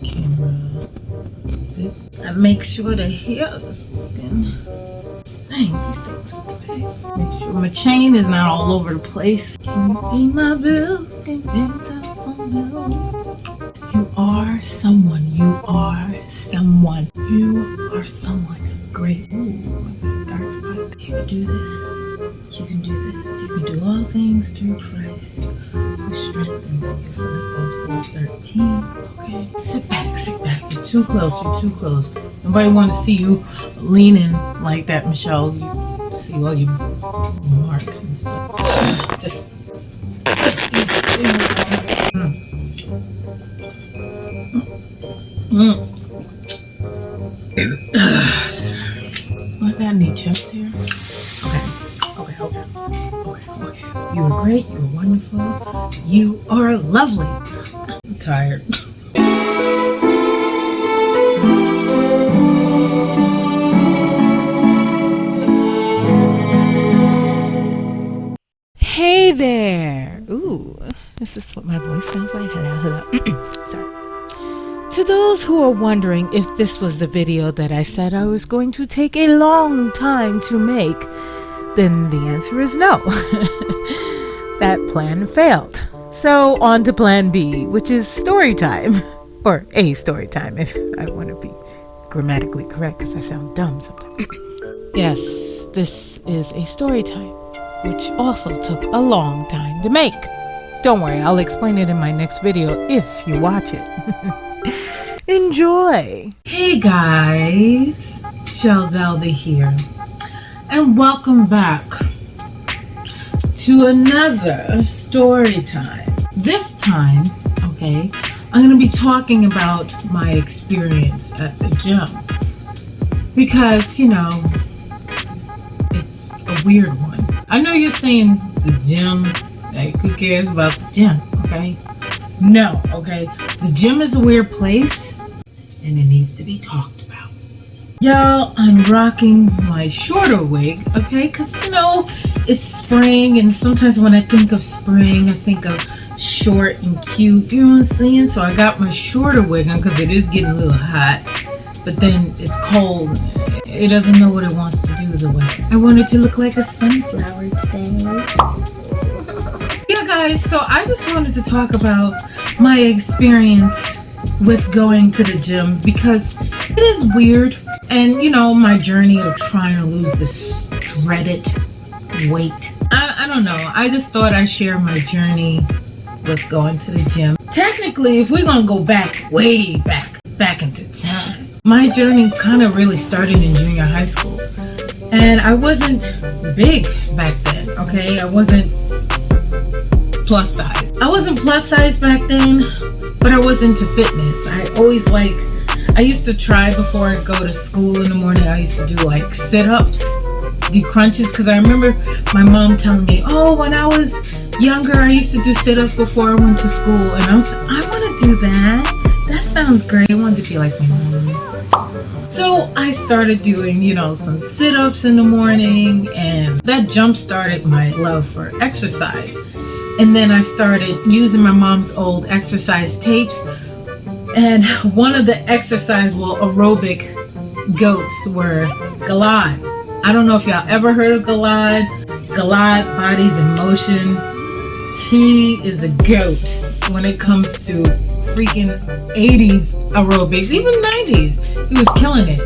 camera. Is it? And make sure the hair is looking. Dang, these things are big. Make sure my chain is not all over the place. Can you pay my bills? Can you pay my telephone bills? You are someone. You are someone. You are someone great. Ooh, dark spot. You can do this. You can do this. You can do all things through Christ who strengthens you. Philippians 4:13. Okay. Sit back. Sit back. You're too close. You're too close. Nobody want to see you leaning like that, Michelle. You see all your marks and stuff. Just. I got any chest here? Okay. You are great. You are wonderful. You are lovely. I'm tired. Hey there! Ooh, this is what my voice sounds like. Hello. Sorry. To those who are wondering if this was the video that I said I was going to take a long time to make, then the answer is no. That plan failed. So on to plan B, which is story time. Or a story time, if I want to be grammatically correct, because I sound dumb sometimes. Yes, this is a story time, which also took a long time to make. Don't worry, I'll explain it in my next video if you watch it. Enjoy! Hey guys, Zelda here, and welcome back to another story time. This time, okay, I'm going to be talking about my experience at the gym. Because, you know, it's a weird one. I know you're saying the gym, like who cares about the gym, okay? No, okay? The gym is a weird place and it needs to be talked about. Y'all, I'm rocking my shorter wig, okay? Because, you know, it's spring and sometimes when I think of spring, I think of short and cute, you know what I'm saying? So I got my shorter wig on because it is getting a little hot, but then it's cold. It doesn't know what it wants to do the way. I want it to look like a sunflower today. Yeah, guys, so I just wanted to talk about my experience with going to the gym because it is weird. And, you know, my journey of trying to lose this dreaded weight. I don't know. I just thought I'd share my journey with going to the gym. Technically, if we're going to go back, way back into time, my journey kind of really started in junior high school. And I wasn't big back then, okay? I wasn't plus size. I wasn't plus size back then, but I was into fitness. I used to try before I go to school in the morning. I used to do like sit-ups, do crunches, because I remember my mom telling me, oh, when I was younger, I used to do sit-ups before I went to school. And I was like, I want to do that. That sounds great. I wanted to be like my mom. So I started doing, you know, some sit-ups in the morning, and that jump-started my love for exercise. And then I started using my mom's old exercise tapes. And one of the aerobic goats were MacLeod. I don't know if y'all ever heard of MacLeod. MacLeod, Bodies in Motion. He is a goat when it comes to freaking 80s aerobics, even 90s. He was killing it.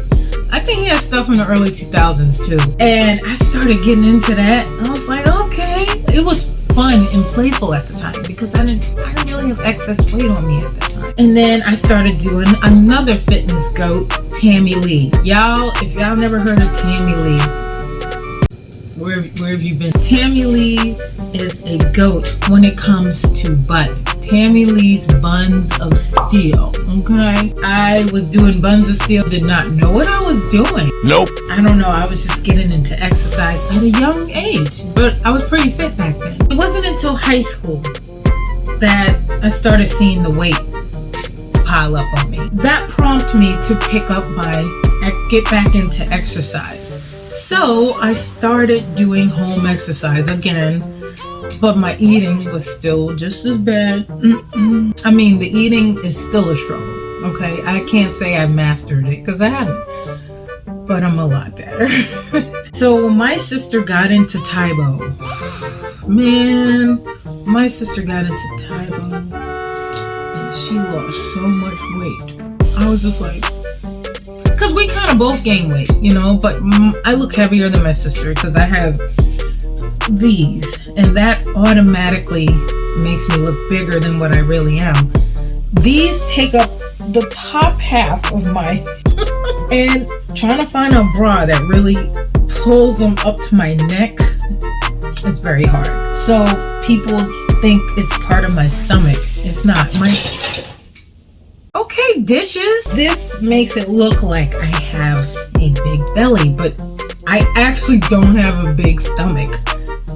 I think he had stuff in the early 2000s too. And I started getting into that. I was like, okay. It was fun and playful at the time because I didn't really have excess weight on me at that time. And then I started doing another fitness goat, Tammy Lee. Y'all, if y'all never heard of Tammy Lee, where have you been? Tammy Lee is a goat when it comes to butt. Tammy Lee's Buns of Steel, okay? I was doing Buns of Steel, did not know what I was doing. Nope. I don't know, I was just getting into exercise at a young age, but I was pretty fit back then. It wasn't until high school that I started seeing the weight pile up on me. That prompted me to get back into exercise. So I started doing home exercise again, but my eating was still just as bad. I mean, the eating is still a struggle. Okay, I can't say I mastered it because I haven't, but I'm a lot better. So when my sister got into Taibo, man, my sister got into Taibo and she lost so much weight. I was just like, because we kind of both gain weight, you know, but I look heavier than my sister because I have these, and that automatically makes me look bigger than what I really am. These take up the top half of my and trying to find a bra that really pulls them up to my neck, it's very hard. So people think it's part of my stomach. It's not. Okay, dishes. This makes it look like I have a big belly, but I actually don't have a big stomach.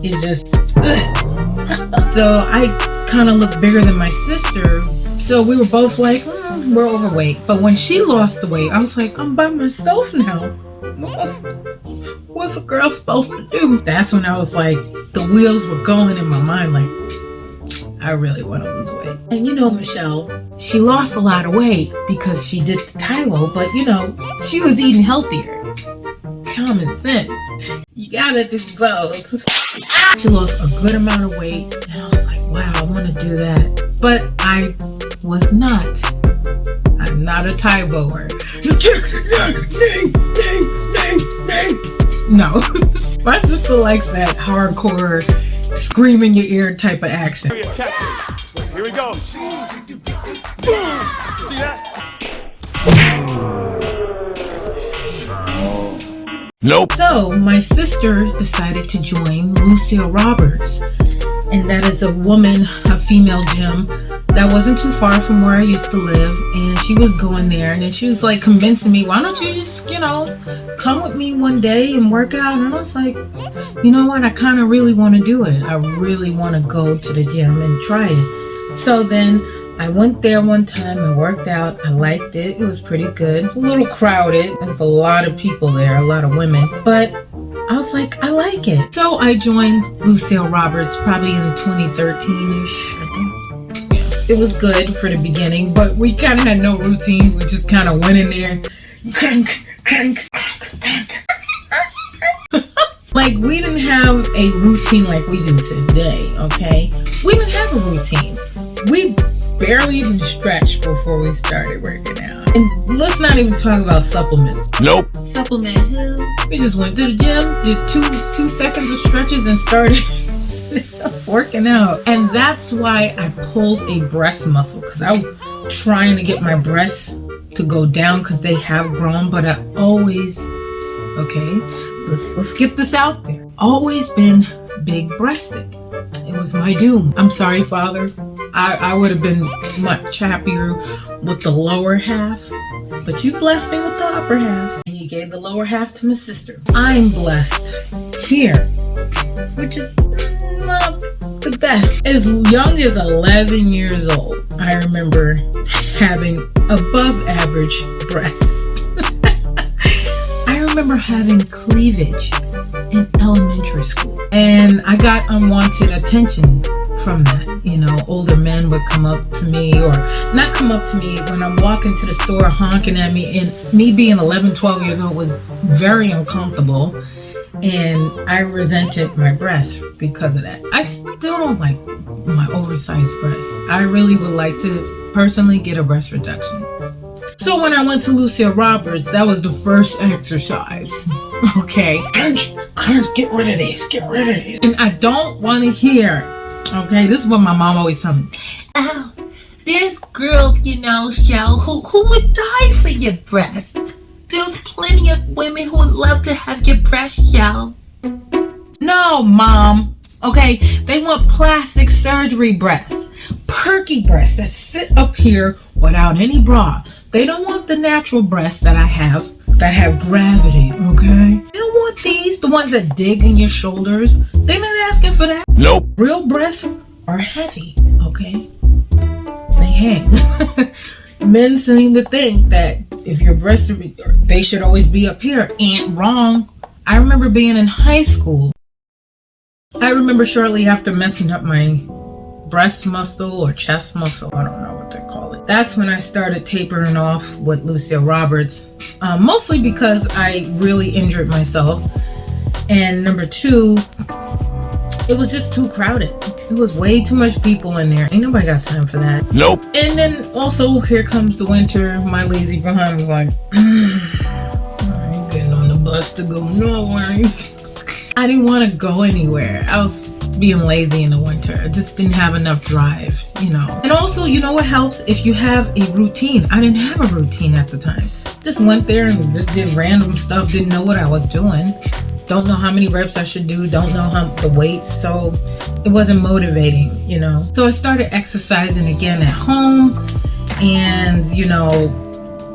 It's just so I kind of look bigger than my sister. So we were both like, we're overweight. But when she lost the weight, I was like, I'm by myself now. What's a girl supposed to do? That's when I was like, the wheels were going in my mind like, I really want to lose weight. And you know, Michelle, she lost a lot of weight because she did the Taiwo, but you know, she was eating healthier. Common sense. You gotta do both. She lost a good amount of weight, and I was like, wow, I want to do that. But I was not. I'm not a Taiboer. No. My sister likes that hardcore, scream in your ear type of action. Here we go. See that? Nope. So my sister decided to join Lucille Roberts, and that is a female gym that wasn't too far from where I used to live, and she was going there, and then she was like convincing me, why don't you just, you know, come with me one day and work out? And I was like, you know what, I kind of really want to do it. I really want to go to the gym and try it. So then I went there one time, I worked out, I liked it, it was pretty good. A little crowded, there's a lot of people there, a lot of women, but I was like, I like it. So I joined Lucille Roberts probably in 2013-ish, I think. Yeah. It was good for the beginning, but we kind of had no routine, we just kind of went in there, like we didn't have a routine like we do today, okay? We didn't have a routine. We barely even stretched before we started working out. And let's not even talk about supplements. Nope. Supplement who? We just went to the gym, did two seconds of stretches and started working out. And that's why I pulled a breast muscle, because I was trying to get my breasts to go down because they have grown, but I always, okay, let's get this out there. Always been big breasted. It was my doom. I'm sorry, Father. I would have been much happier with the lower half, but you blessed me with the upper half, and you gave the lower half to my sister. I'm blessed here, which is not the best. As young as 11 years old, I remember having above average breasts. I remember having cleavage in elementary school, and I got unwanted attention from that. You know, older men would come up to me, or not come up to me when I'm walking to the store honking at me, and me being 11, 12 years old was very uncomfortable, and I resented my breasts because of that. I still don't like my oversized breasts. I really would like to personally get a breast reduction. So when I went to Lucille Roberts, that was the first exercise. Okay, get rid of these, get rid of these. And I don't want to hear, okay, this is what my mom always told me. Oh, this girl, you know, Shell, who would die for your breast. There's plenty of women who would love to have your breast, Shell. No, Mom. Okay, they want plastic surgery breasts. Perky breasts that sit up here without any bra. They don't want the natural breasts that I have that have gravity, okay? They don't want these, the ones that dig in your shoulders. They're not asking for that. Nope. Real breasts are heavy, okay? They hang. Men seem to think that if your breasts are, they should always be up here. Ain't wrong. I remember being in high school. I remember shortly after messing up my breast muscle or chest muscle, I don't know what they call it. That's when I started tapering off with Lucia Roberts, mostly because I really injured myself. And number two, it was just too crowded. It was way too much people in there. Ain't nobody got time for that. Nope. And then also, here comes the winter. My lazy behind was like, I ain't getting on the bus to go nowhere. I didn't want to go anywhere. I was being lazy in the winter. I just didn't have enough drive, you know. And also, you know what helps? If you have a routine. I didn't have a routine at the time. Just went there and just did random stuff. Didn't know what I was doing. Don't know how many reps I should do. Don't know how the weights. So it wasn't motivating, you know. So I started exercising again at home. And, you know,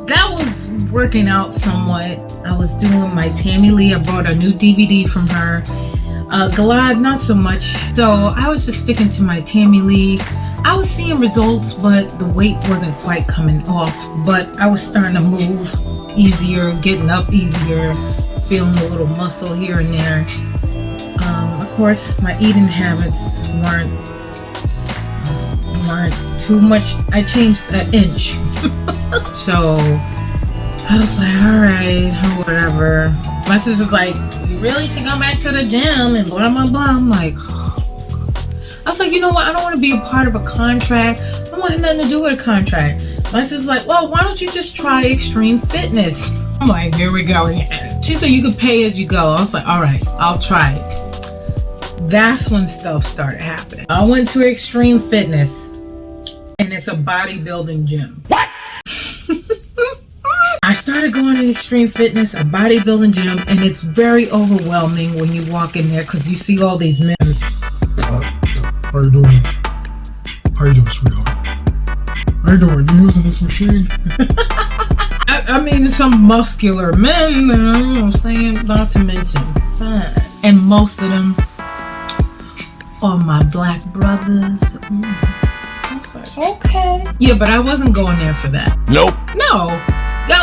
that was working out somewhat. I was doing my Tammy Lee. I bought a new DVD from her. MacLeod, not so much. So I was just sticking to my Tammy Lee. I was seeing results, but the weight wasn't quite coming off. But I was starting to move easier, getting up easier, feeling a little muscle here and there. Of course, my eating habits weren't too much. I changed an inch. So I was like, all right, whatever. My sister's like, you really should go back to the gym and blah, blah, blah. I'm like, I was like, you know what? I don't want to be a part of a contract. I don't want nothing to do with a contract. My sister's like, well, why don't you just try extreme fitness? I'm like, here we go again. She said you could pay as you go. I was like, all right, I'll try it. That's when stuff started happening. I went to extreme fitness, and it's a bodybuilding gym. What? I started going to extreme fitness, a bodybuilding gym, and it's very overwhelming when you walk in there because you see all these men. How you doing? How you doing, sweetheart? How you doing? You using this machine? I mean, some muscular men, you know what I'm saying? Not to mention fine. And most of them are my black brothers. Okay. Yeah, but I wasn't going there for that. Nope. No.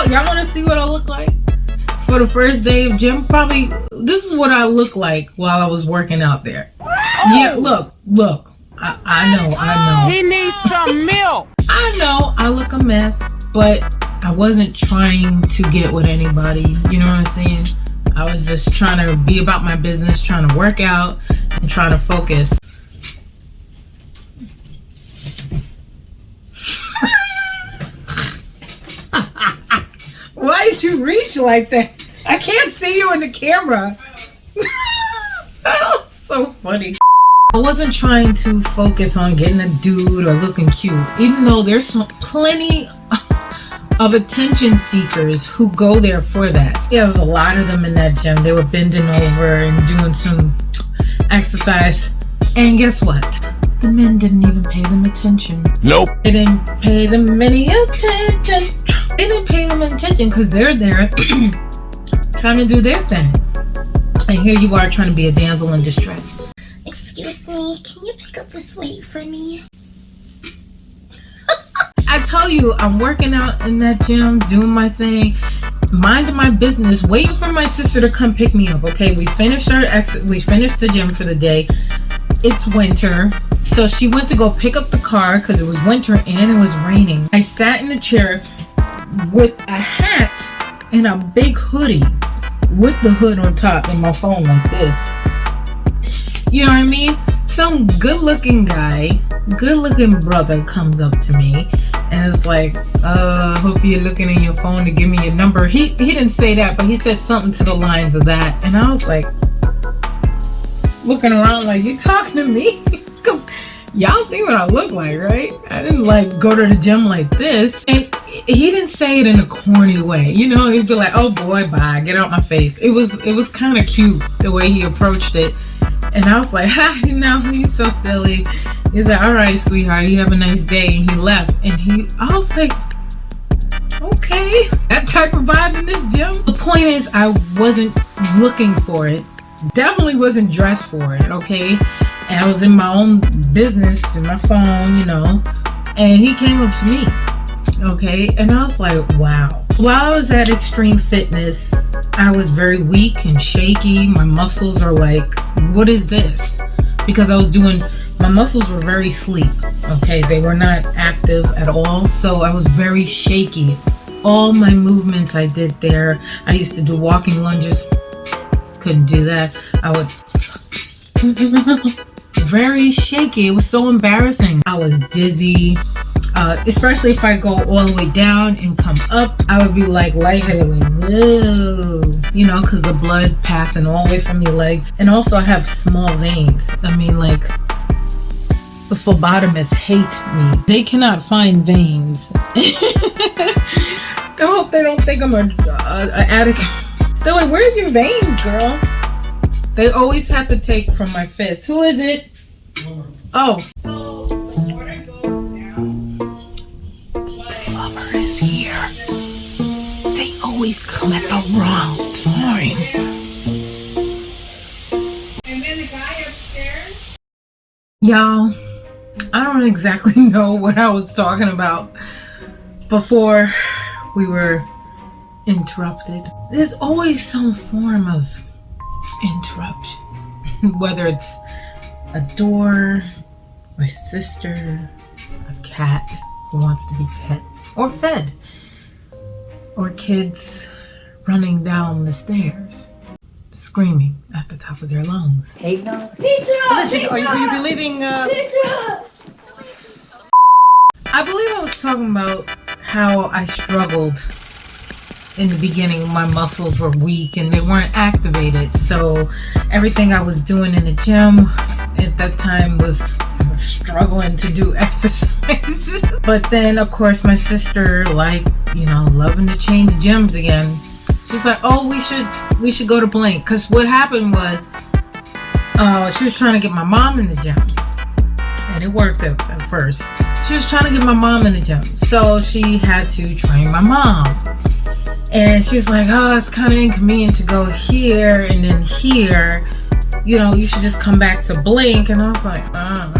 Y'all want to see what I look like? For the first day of gym, probably, this is what I look like while I was working out there. Yeah, look. I know. He needs some milk. I know I look a mess, but I wasn't trying to get with anybody. You know what I'm saying? I was just trying to be about my business, trying to work out, and trying to focus. Why did you reach like that? I can't see you in the camera. That's so funny. I wasn't trying to focus on getting a dude or looking cute, even though there's plenty of attention seekers who go there for that. Yeah, there's a lot of them in that gym. They were bending over and doing some exercise. And guess what? The men didn't even pay them attention. Nope. They didn't pay them any attention. They didn't pay them attention because they're there trying to do their thing. And here you are trying to be a damsel in distress. Excuse me, can you pick up this weight for me? I tell you, I'm working out in that gym, doing my thing, minding my business, waiting for my sister to come pick me up. Okay, we finished the gym for the day. It's winter, so she went to go pick up the car because it was winter and it was raining. I sat in a chair with a hat and a big hoodie with the hood on top and my phone like this. You know what I mean? Some good-looking guy, good-looking brother comes up to me and it's like, hope you're looking in your phone to give me your number. He didn't say that, but he said something to the lines of that. And I was like, looking around like, you talking to me? Because y'all see what I look like, right? I didn't like go to the gym like this. And he didn't say it in a corny way. You know, he'd be like, oh boy, bye, get out my face. It was kind of cute the way he approached it. And I was like, you know, he's so silly. He's like, all right, sweetheart, you have a nice day. And he left. And I was like, okay. That type of vibe in this gym. The point is, I wasn't looking for it. Definitely wasn't dressed for it, okay? And I was in my own business, in my phone, you know. And he came up to me, okay? And I was like, wow. While I was at Extreme Fitness, I was very weak and shaky. My muscles are like, what is this? Because I was doing My muscles were very sleep, okay? They were not active at all, so I was very shaky. All my movements I did there, I used to do walking lunges, couldn't do that. I would, very shaky, it was so embarrassing. I was dizzy, especially if I go all the way down and come up, I would be like lightheaded, like, whoa, you know, because the blood passing all the way from your legs. And also I have small veins. I mean, like, the phlebotomists hate me. They cannot find veins. I hope they don't think I'm an addict. They're like, where are your veins, girl? They always have to take from my fist. Who is it? Oh. The lover is here. They always come at the wrong time. And then the guy upstairs? Y'all, I don't exactly know what I was talking about before we were interrupted. There's always some form of interruption, whether it's a door, my sister, a cat who wants to be pet or fed, or kids running down the stairs screaming at the top of their lungs. Hey, no. Listen, are you believing? I believe I was talking about how I struggled in the beginning. My muscles were weak and they weren't activated, so everything I was doing in the gym at that time was struggling to do exercises. But then of course my sister, like, you know, loving to change gyms again, she's like, oh, we should go to Blink, because what happened was she was trying to get my mom in the gym, and it worked at first. She was trying to get my mom in the gym, so she had to train my mom. And she was like, oh, it's kind of inconvenient to go here and then here. You know, you should just come back to Blink. And I was like, I don't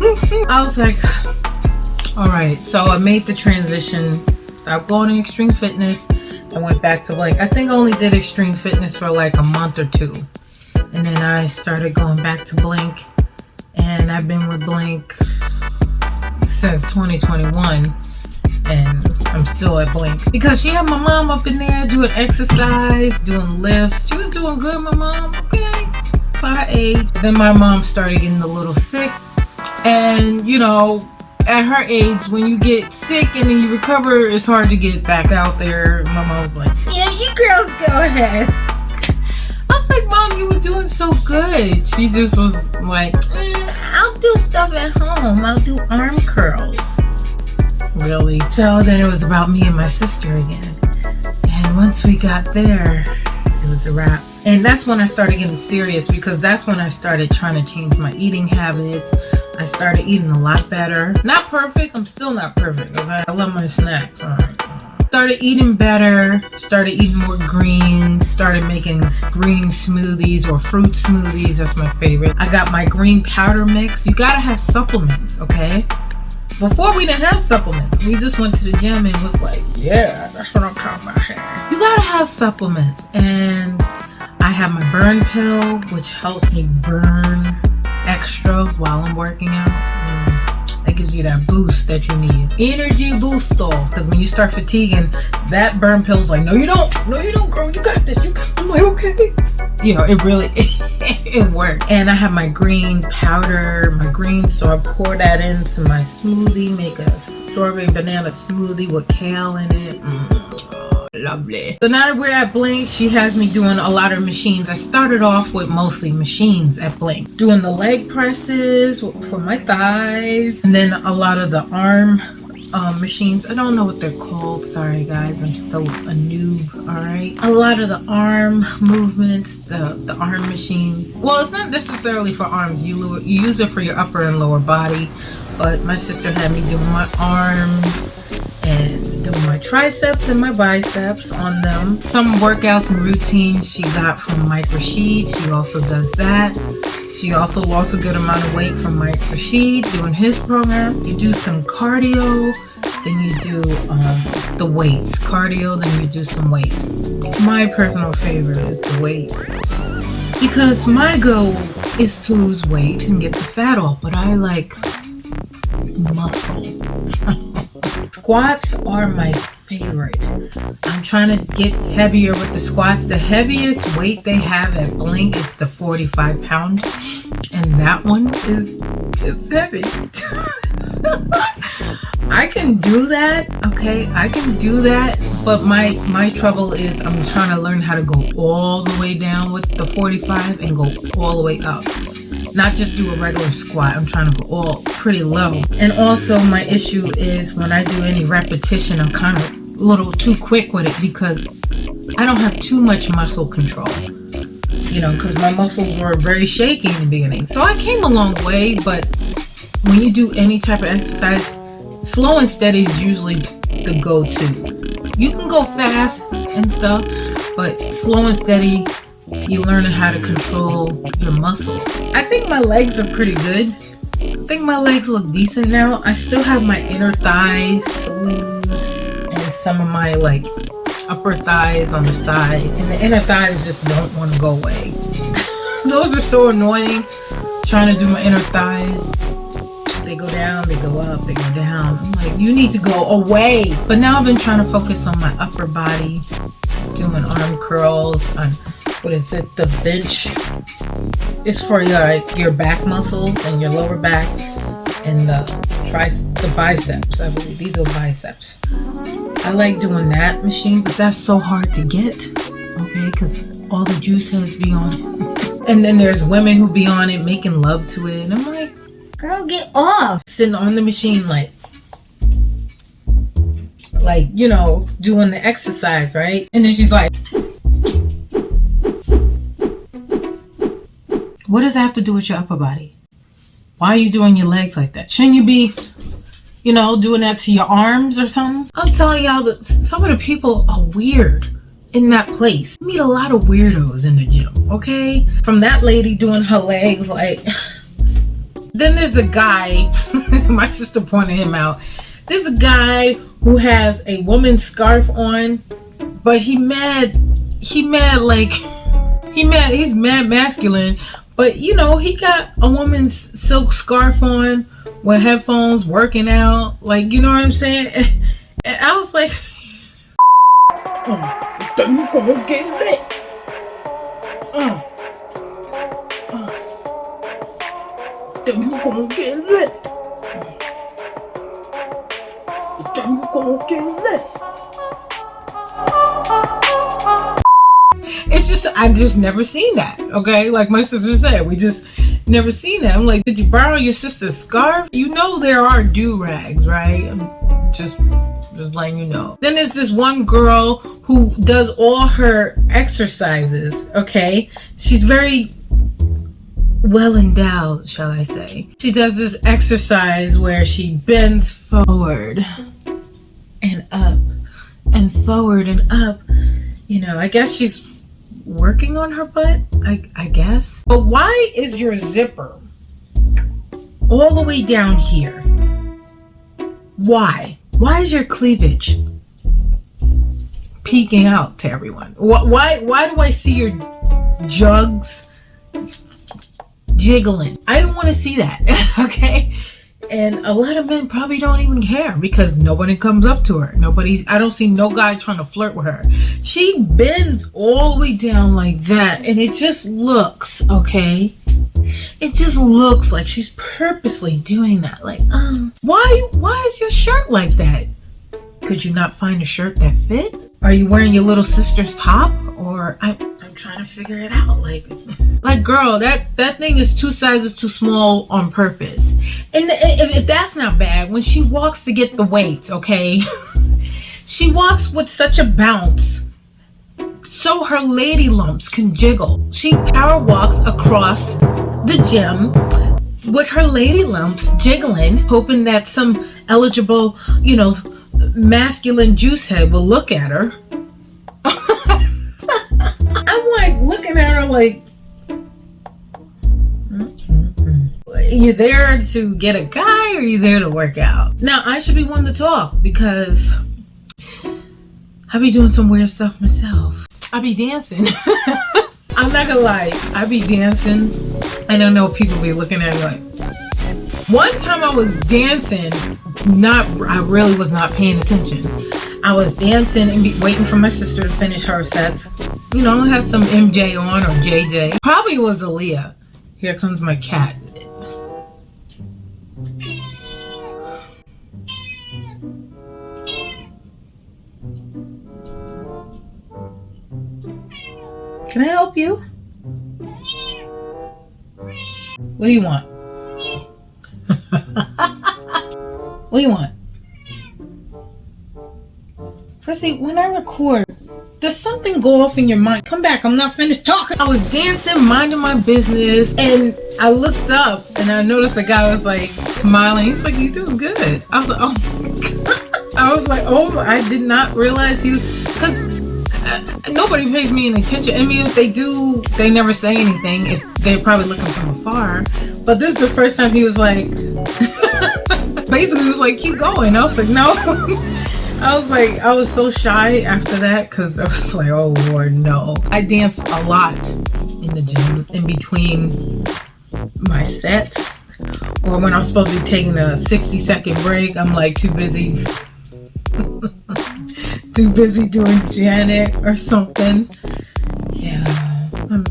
know. I was like, all right. So I made the transition, stopped going to Extreme Fitness, and went back to Blink. I think I only did Extreme Fitness for like a month or two. And then I started going back to Blink. And I've been with Blink since 2021. And I'm still at Blink because she had my mom up in there doing exercise, doing lifts. She was doing good, my mom, okay, for her age. Then my mom started getting a little sick, and you know, at her age, when you get sick and then you recover, it's hard to get back out there. My mom was like, yeah, you girls go ahead. I was like, Mom, you were doing so good. She just was like, I'll do stuff at home. I'll do arm curls. Really? So then it was about me and my sister again. And once we got there, it was a wrap. And that's when I started getting serious, because that's when I started trying to change my eating habits. I started eating a lot better. Not perfect. I'm still not perfect. Okay? I love my snacks. All right. Started eating better, started eating more greens, started making green smoothies or fruit smoothies. That's my favorite. I got my green powder mix. You gotta have supplements, okay? Before we didn't have supplements. We just went to the gym and was like, yeah, that's what I'm talking about here. You gotta have supplements. And I have my burn pill, which helps me burn extra while I'm working out. That gives you that boost that you need. Energy boost all. Because when you start fatiguing, that burn pill's like, no you don't, girl, you got this. I'm like, okay. You know, it really, it worked. And I have my green powder, my green, so I pour that into my smoothie, make a strawberry banana smoothie with kale in it. Lovely. So now that we're at Blink, she has me doing a lot of machines. I started off with mostly machines at Blink, doing the leg presses for my thighs, and then a lot of the arm machines. I don't know what they're called. Sorry guys, I'm still a noob. All right, a lot of the arm movements, the arm machine. Well, it's not necessarily for arms. You use it for your upper and lower body, but my sister had me doing my arms and doing my triceps and my biceps on them. Some workouts and routines she got from Mike Rashid. She also does that. She also lost a good amount of weight from Mike Rashid doing his program. You do some cardio, then you do the weights. Cardio, then you do some weights. My personal favorite is the weights, because my goal is to lose weight and get the fat off, but I like muscle. Squats are my favorite. I'm trying to get heavier with the squats. The heaviest weight they have at Blink is the 45 pound, and that one it's heavy. I can do that, okay? I can do that, but my trouble is I'm trying to learn how to go all the way down with the 45 and go all the way up. Not just do a regular squat. I'm trying to go all pretty low. And also my issue is when I do any repetition, I'm kind of a little too quick with it because I don't have too much muscle control. You know, because my muscles were very shaky in the beginning. So I came a long way, but when you do any type of exercise, slow and steady is usually the go-to. You can go fast and stuff, but slow and steady, you learn how to control your muscle. I think my legs are pretty good. I think my legs look decent now. I still have my inner thighs to lose and some of my like upper thighs on the side. And the inner thighs just don't want to go away. Those are so annoying. Trying to do my inner thighs. They go down, they go up, they go down. I'm like, you need to go away. But now I've been trying to focus on my upper body, doing arm curls on, what is it, the bench. It's for your back muscles and your lower back and the biceps. I believe these are biceps. I like doing that machine, but that's so hard to get, okay, because all the juice heads be on it. And then there's women who be on it making love to it. And I'm like, girl, get off. Sitting on the machine like, you know, doing the exercise, right? And then she's like, what does that have to do with your upper body? Why are you doing your legs like that? Shouldn't you be, you know, doing that to your arms or something? I'm telling y'all that some of the people are weird in that place. You meet a lot of weirdos in the gym, okay? From that lady doing her legs like... Then there's a guy, my sister pointed him out. There's a guy who has a woman's scarf on, but he's mad masculine, but you know, he got a woman's silk scarf on with headphones working out, like, you know what I'm saying? And I was like, then you gonna get lit. Then you gonna get lit. Then you gonna get lit. It's just, I just never seen that, okay? Like my sister said, we just never seen that. I'm like, did you borrow your sister's scarf? You know there are do-rags, right? I'm just letting you know. Then there's this one girl who does all her exercises, okay? She's very well endowed, shall I say. She does this exercise where she bends forward and up and forward and up. You know, I guess she's working on her butt, I guess. But why is your zipper all the way down here? Why? Why is your cleavage peeking out to everyone? Why do I see your jugs jiggling? I don't want to see that, okay? And a lot of men probably don't even care because nobody comes up to her. I don't see no guy trying to flirt with her. She bends all the way down like that, and it just looks, okay? It just looks like she's purposely doing that. Like, why is your shirt like that? Could you not find a shirt that fit? Are you wearing your little sister's top? Or I'm trying to figure it out. Like girl, that thing is 2 sizes too small on purpose. And if that's not bad, when she walks to get the weights, okay, she walks with such a bounce so her lady lumps can jiggle. She power walks across the gym with her lady lumps jiggling, hoping that some eligible, you know, masculine juice head will look at her. I'm like looking at her like, are you there to get a guy or are you there to work out? Now I should be one to talk because I be doing some weird stuff myself. I be dancing. I'm not gonna lie, I be dancing I don't know, people be looking at me like. One time I was dancing, I really was not paying attention. I was dancing and waiting for my sister to finish her sets. You know, I had some MJ on or JJ. Probably was Aaliyah. Here comes my cat. Can I help you? What do you want? What do you want? Firstly, when I record, does something go off in your mind? Come back, I'm not finished talking. I was dancing, minding my business, and I looked up and I noticed the guy was like smiling. He's like, "You doing good." I was like, "Oh my God." I was like, "Oh, I did not realize you," because nobody pays me any attention. I mean, if they do, they never say anything. If they're probably looking from afar. But this is the first time he was like, basically he was like, "Keep going." I was like, "No." I was so shy after that because I was like, oh Lord, no. I dance a lot in the gym in between my sets, or when I'm supposed to be taking a 60-second break, I'm like too busy doing Janet or something. Yeah, I'm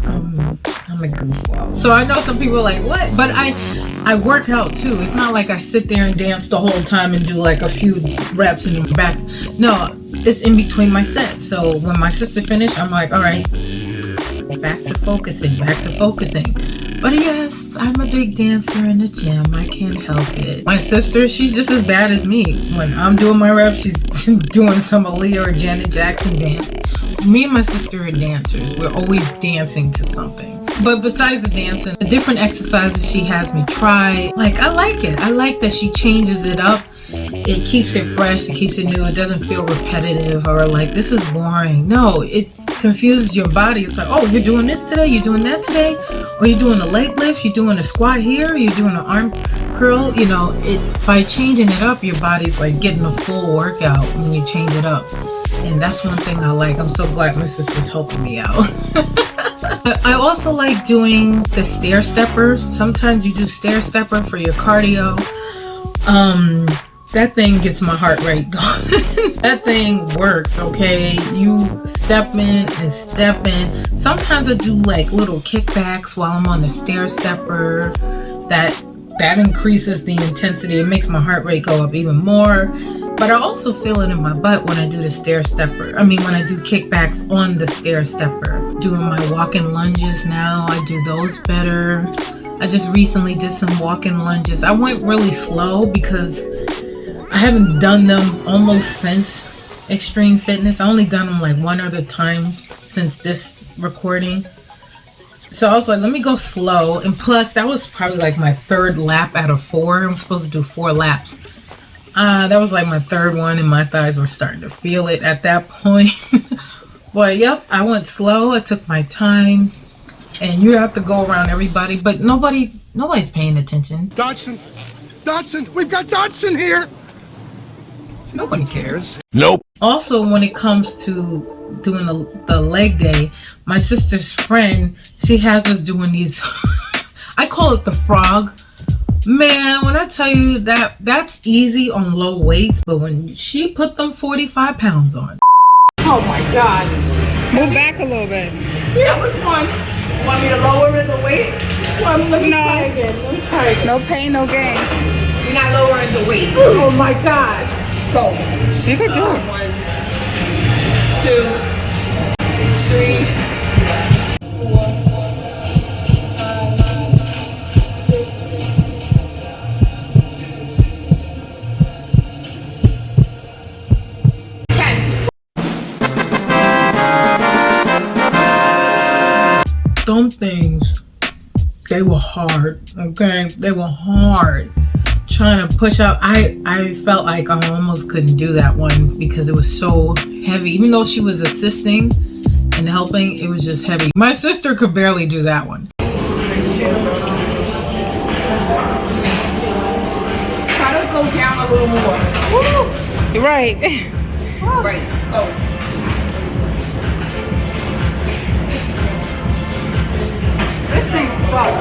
a goofball. So I know some people are like, what? But I work out too. It's not like I sit there and dance the whole time and do like a few reps and then back. No, it's in between my sets. So when my sister finished, I'm like, all right, back to focusing. But yes, I'm a big dancer in the gym. I can't help it. My sister, she's just as bad as me. When I'm doing my reps, she's doing some Aaliyah or Janet Jackson dance. Me and my sister are dancers. We're always dancing to something. But besides the dancing, the different exercises she has me try, like, I like it. I like that she changes it up. It keeps it fresh. It keeps it new. It doesn't feel repetitive or like, this is boring. No, it confuses your body. It's like, oh, you're doing this today, you're doing that today, or you're doing a leg lift, you're doing a squat here, you're doing an arm curl. You know, by changing it up, your body's like getting a full workout when you change it up. And that's one thing I like. I'm so glad my sister's helping me out. I also like doing the stair stepper. Sometimes you do stair stepper for your cardio. That thing gets my heart rate going. That thing works, okay? You step in and step in. Sometimes I do like little kickbacks while I'm on the stair stepper. That increases the intensity. It makes my heart rate go up even more. But I also feel it in my butt when I do the stair stepper. I mean, when I do kickbacks on the stair stepper. Doing my walking lunges now, I do those better. I just recently did some walking lunges. I went really slow because I haven't done them almost since Extreme Fitness. I only done them like one other time since this recording. So I was like, let me go slow. And plus, that was probably like my third lap out of 4. I'm supposed to do 4 laps. That was like my third one, and my thighs were starting to feel it at that point. But yep, I went slow. I took my time. And you have to go around everybody, but nobody's paying attention. Dodson, we've got Dodson here. Nobody cares. Nope. Also, when it comes to doing the leg day, my sister's friend, she has us doing these, I call it the frog. Man, when I tell you that's easy on low weights, but when she put them 45 pounds on. Oh my God. Move back a little bit. That was fun. Want me to lower the weight? Well, let me try again. No pain, no gain. You're not lowering the weight. Ooh. Oh my gosh. Go. You can do it. 1, 2, 3, 4, 5, 6, 10. Some things, they were hard, okay? They were hard. Trying to push up, I felt like I almost couldn't do that one because it was so heavy. Even though she was assisting and helping, it was just heavy. My sister could barely do that one. Try to go down a little more. Woo! Right. Right. Oh. This thing sucks.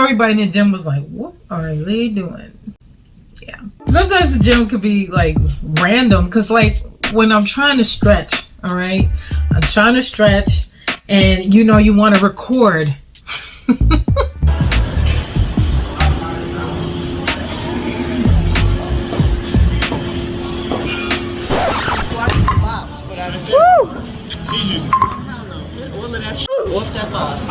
everybody in the gym was like, what are they doing? Yeah. Sometimes the gym could be like random, because like when I'm trying to stretch, all right, I'm trying to stretch, and you know you want to record. She's using all of that shit off that box.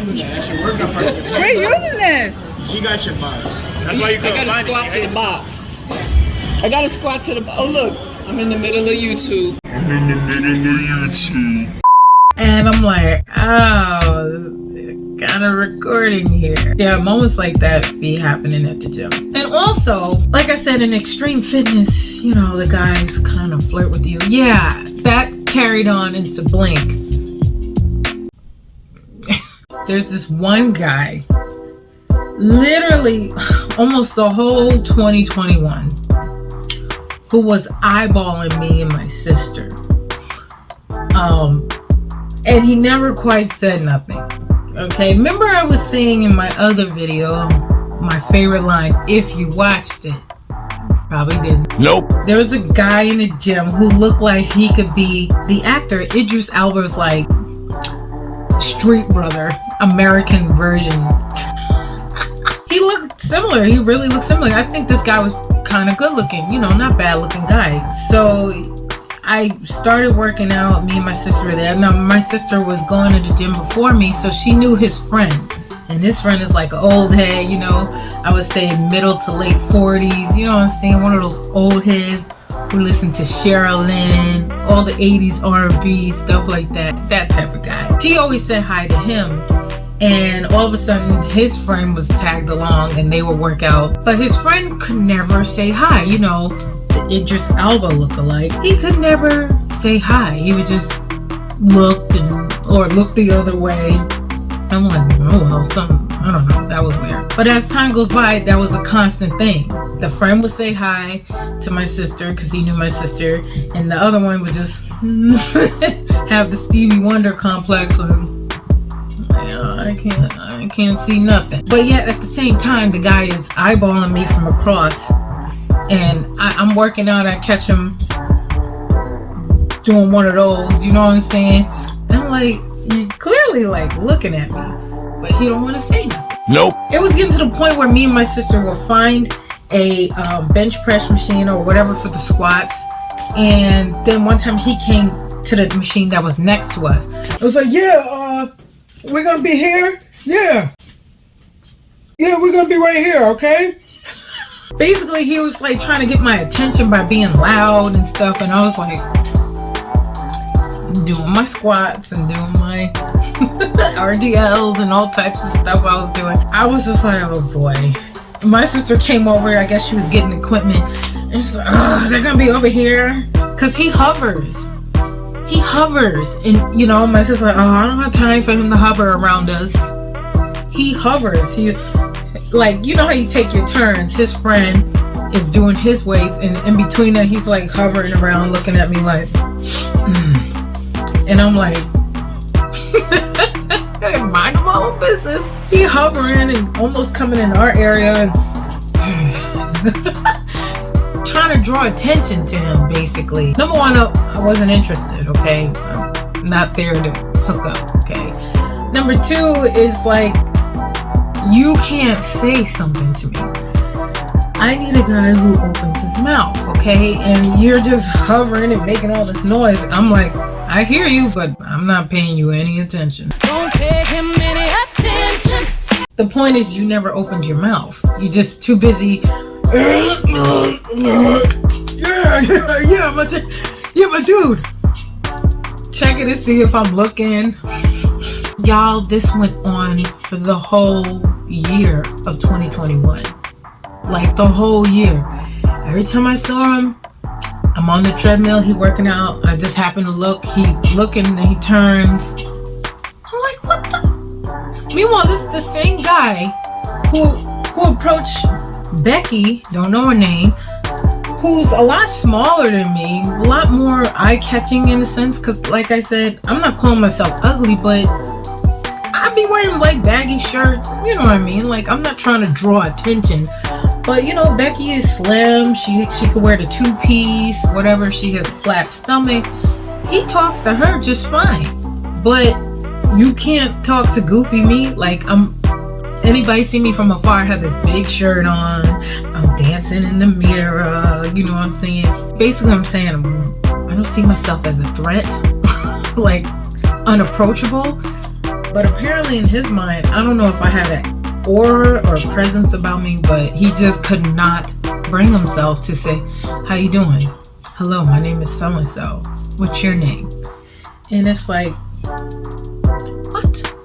That should work up right there. We're using this. She got your box. That's why you couldn't find it. I gotta squat to the box. I gotta squat to the. Oh look, I'm in the middle of YouTube. And I'm like, oh, kind of recording here. Yeah, moments like that be happening at the gym. And also, like I said, in extreme fitness, you know, the guys kind of flirt with you. Yeah, that carried on into Blink. There's this one guy, literally almost the whole 2021, who was eyeballing me and my sister. And he never quite said nothing. Okay, remember I was saying in my other video, my favorite line, if you watched it. Probably didn't. Nope. There was a guy in the gym who looked like he could be the actor Idris Elba's like street brother, American version. He looked similar. He really looked similar. I think this guy was kind of good looking, you know, not bad looking guy. So I started working out. Me and my sister were there. Now my sister was going to the gym before me, so she knew his friend. And his friend is like an old head, you know, I would say middle to late 40s, you know what I'm saying? One of those old heads who listen to Sherilyn, all the 80s R&B, stuff like that, that type of guy. She always said hi to him, and all of a sudden his friend was tagged along and they would work out. But his friend could never say hi, you know, the Idris Elba lookalike. He could never say hi. He would just look or look the other way. I'm like, oh, well, I don't know, that was weird. But as time goes by, that was a constant thing. The friend would say hi to my sister because he knew my sister, and the other one would just have the Stevie Wonder complex and I can't see nothing. But yet at the same time, the guy is eyeballing me from across, and I'm working out. I catch him doing one of those, you know what I'm saying? And I'm like, you're clearly like looking at me, but he don't want to say nothing. Nope. It was getting to the point where me and my sister will find a bench press machine or whatever for the squats, and then one time he came to the machine that was next to us. I was like, yeah, we're gonna be here. Yeah, we're gonna be right here, okay? Basically, he was like trying to get my attention by being loud and stuff, and I was like doing my squats and doing my RDLs and all types of stuff I was doing. I was just like, oh boy. My sister came over, I guess she was getting equipment, and she's like, oh, they're gonna be over here. Cause he hovers. And you know, my sister's like, oh, I don't have time for him to hover around us. He hovers. He, like, you know how you take your turns. His friend is doing his weights, and in between that, he's like hovering around, looking at me like, and I'm like, mind my own business. He hovering and almost coming in our area and trying to draw attention to him, basically. Number one, I wasn't interested, okay? I'm not there to hook up, okay? Number two is like, you can't say something to me. I need a guy who opens his mouth, okay? And you're just hovering and making all this noise. I'm like, I hear you, but I'm not paying you any attention. Don't pay him any attention. The point is, you never opened your mouth. You're just too busy. Yeah, my dude. Checking to see if I'm looking. Y'all, this went on for the whole year of 2021. Like the whole year. Every time I saw him, I'm on the treadmill, he working out. I just happen to look, he's looking, and he turns. I'm like, what the? Meanwhile, this is the same guy who approached Becky, don't know her name, who's a lot smaller than me, a lot more eye-catching in a sense, because like I said, I'm not calling myself ugly, but I I be wearing like baggy shirts, you know what I mean? Like, I'm not trying to draw attention, but you know, Becky is slim. She could wear the 2-piece, whatever. She has a flat stomach. He talks to her just fine, but you can't talk to goofy me. Like, anybody see me from afar, I have this big shirt on, I'm dancing in the mirror, you know what I'm saying? Basically, I'm saying I don't see myself as a threat, like unapproachable, but apparently in his mind, I don't know if I had an aura or presence about me, but he just could not bring himself to say, how you doing? Hello, my name is so-and-so. What's your name? And it's like,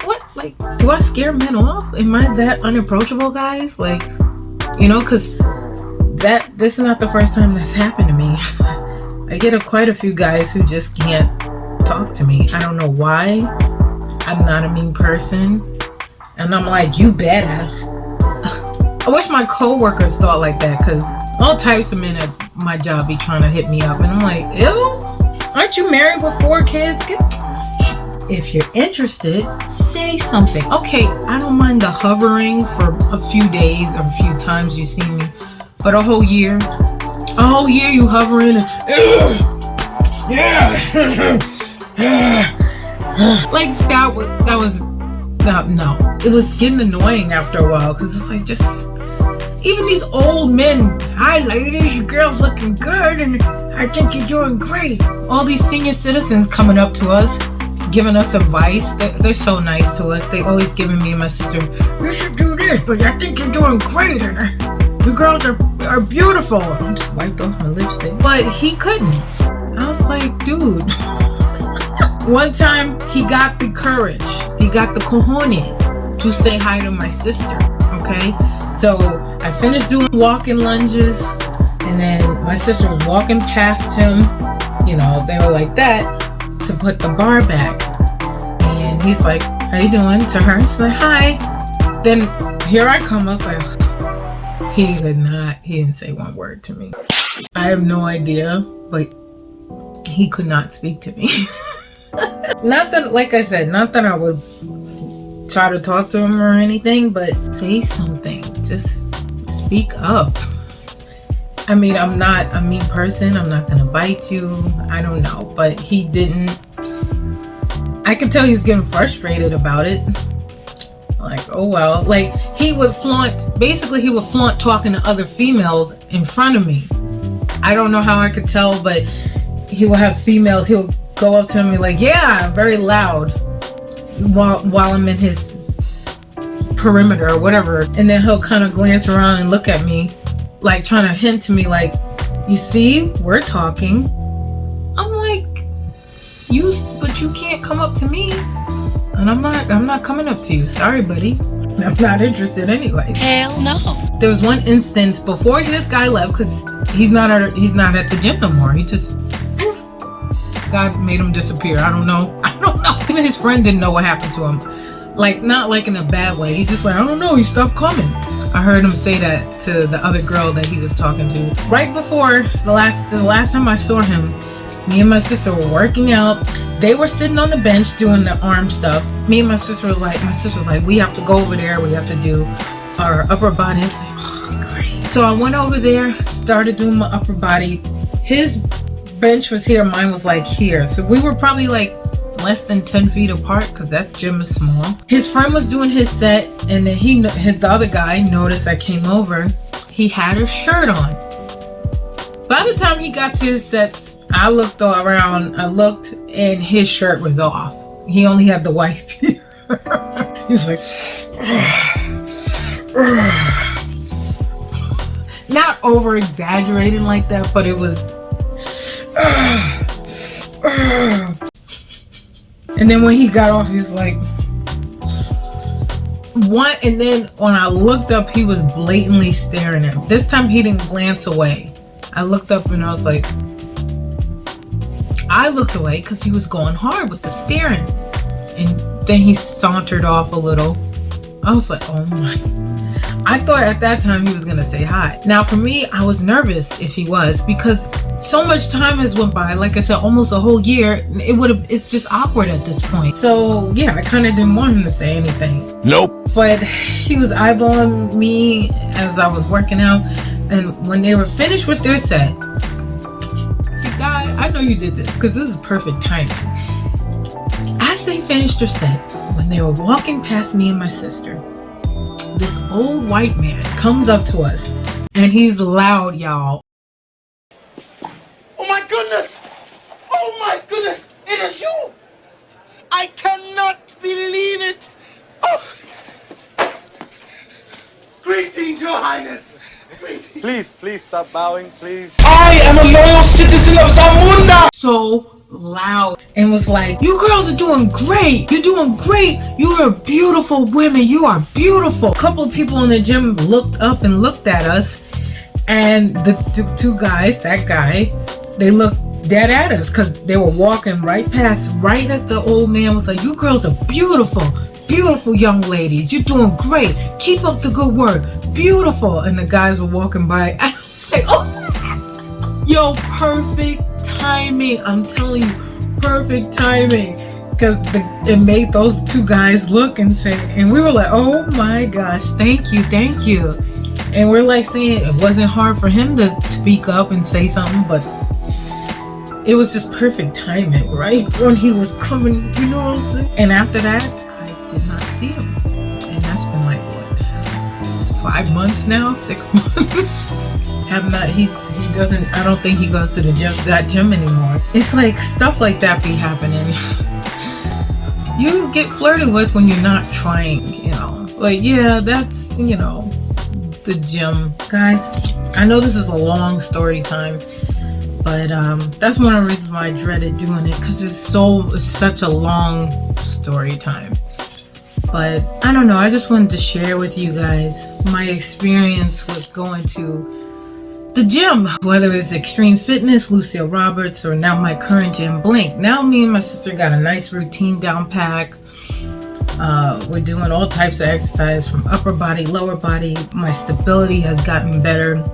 what? Like, do I scare men off? Am I that unapproachable, guys? Like, you know, because this is not the first time that's happened to me. I get quite a few guys who just can't talk to me. I don't know why. I'm not a mean person. And I'm like, you better. I wish my co-workers thought like that, because all types of men at my job be trying to hit me up. And I'm like, ew, aren't you married with 4 kids? If you're interested, say something. Okay, I don't mind the hovering for a few days or a few times you see me, but a whole year you hovering and like no. It was getting annoying after a while, because it's like, just even these old men, hi ladies, your girl's looking good and I think you're doing great. All these senior citizens coming up to us, giving us advice. They're so nice to us. They always giving me and my sister, you should do this, but I think you're doing great and you girls are beautiful. I just wiped off my lipstick. But he couldn't. I was like, dude. One time he got the courage, he got the cojones to say hi to my sister, okay? So I finished doing walking lunges, and then my sister was walking past him, you know, they were like that, to put the bar back. And he's like, how you doing? To her, she's like, hi. Then here I come, I was like, he didn't say one word to me. I have no idea, but he could not speak to me. Not that, like I said, not that I would try to talk to him or anything, but say something. Just speak up. I mean, I'm not a mean person. I'm not gonna bite you. I don't know, but he didn't. I could tell he was getting frustrated about it. Like, oh well. Like, he would flaunt talking to other females in front of me. I don't know how I could tell, but he will have females, he'll go up to me like, yeah, very loud, while I'm in his perimeter or whatever, and then he'll kind of glance around and look at me, like trying to hint to me, like, you see, we're talking. I'm like, but you can't come up to me, and I'm not coming up to you. Sorry, buddy, I'm not interested anyway. Hell no. There was one instance before this guy left, because he's not at the gym no more. He just, God made him disappear. I don't know. Even his friend didn't know what happened to him. Like, not like in a bad way. He just like, I don't know, he stopped coming. I heard him say that to the other girl that he was talking to. Right before the last time I saw him, me and my sister were working out. They were sitting on the bench doing the arm stuff. Me and my sister was like, we have to go over there. We have to do our upper body. I was like, oh, great. So I went over there, started doing my upper body. His bench was here, mine was like here. So we were probably like less than 10 feet apart, because that gym is small. His friend was doing his set, and then the other guy noticed I came over. He had his shirt on. By the time he got to his sets, I looked around, and his shirt was off. He only had the white. He's like, not over exaggerating like that, but it was. And then when he got off, he was like, what? And then when I looked up, he was blatantly staring at me. This time he didn't glance away. I looked up and I was like, I looked away because he was going hard with the staring. And then he sauntered off a little. I was like, oh my. I thought at that time he was going to say hi. Now for me, I was nervous if he was, because so much time has went by, like I said, almost a whole year. It's just awkward at this point. So yeah, I kind of didn't want him to say anything. Nope. But he was eyeballing me as I was working out, and when they were finished with their set, see, guy, I know you did this because this is perfect timing. As they finished their set, when they were walking past me and my sister, this old white man comes up to us, and he's loud, y'all. Oh my goodness! Oh my goodness! It is you! I cannot believe it! Oh. Greetings, Your Highness! Greetings. Please stop bowing, please. I am a loyal citizen of Zamunda! So loud, and was like, you girls are doing great, you're doing great, you are beautiful women, you are beautiful. A couple of people in the gym looked up and looked at us, and the two guys, that guy, they looked dead at us because they were walking right past, right as the old man was like, you girls are beautiful, beautiful young ladies, you're doing great, keep up the good work, beautiful. And the guys were walking by, and I was like, oh, yo, perfect timing. I'm telling you, perfect timing, because it made those two guys look and say, and we were like, oh my gosh, thank you. And we're like saying it wasn't hard for him to speak up and say something, but it was just perfect timing, right when he was coming, you know what I'm saying? And after that, I did not see him, and that's been like what, 5 months now, 6 months. Have not. He doesn't. I don't think he goes to that gym anymore. It's like stuff like that be happening. You get flirted with when you're not trying, you know. But yeah, that's, you know, the gym, guys. I know this is a long story time, but that's one of the reasons why I dreaded doing it, because it's such a long story time. But I don't know. I just wanted to share with you guys my experience with going to the gym, whether it's Extreme Fitness, Lucille Roberts, or now my current gym, Blink. Now me and my sister got a nice routine down pack. We're doing all types of exercise from upper body, lower body. My stability has gotten better.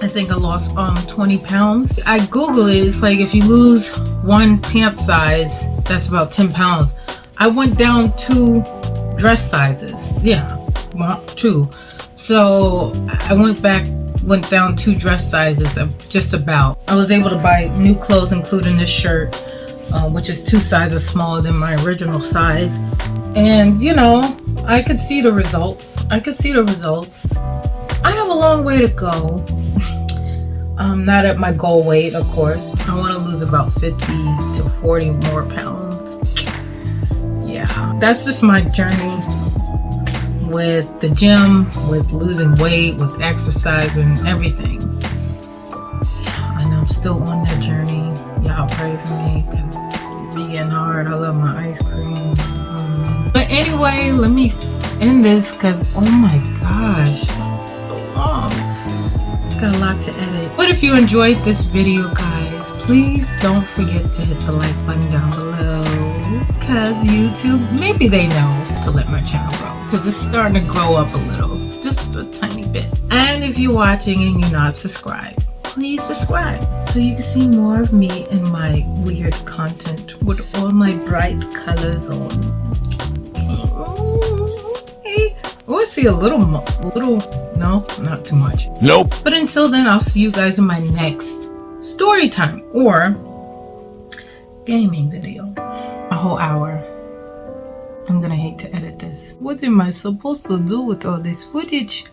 I think I lost 20 pounds. I Google it. It's like if you lose one pant size, that's about 10 pounds. I went down 2 dress sizes. Yeah, well, 2. So I went down 2 dress sizes, just about. I was able to buy new clothes, including this shirt, which is 2 sizes smaller than my original size. And, you know, I could see the results. I have a long way to go. I'm not at my goal weight, of course. I want to lose about 50 to 40 more pounds. Yeah, that's just my journey with the gym, with losing weight, with exercise and everything. And I'm still on that journey. Y'all pray for me, because it's be getting hard. I love my ice cream. But anyway, let me end this, because oh my gosh, so long. Got a lot to edit. But if you enjoyed this video, guys, please don't forget to hit the like button down below, because YouTube, maybe they know to let my channel grow, because it's starting to grow up a little, just a tiny bit. And if you're watching and you're not subscribed, please subscribe so you can see more of me and my weird content with all my bright colors on. Okay. Oh, I see a little, no, not too much. Nope. But until then, I'll see you guys in my next story time or gaming video. A whole hour. I'm gonna hate to edit this. What am I supposed to do with all this footage?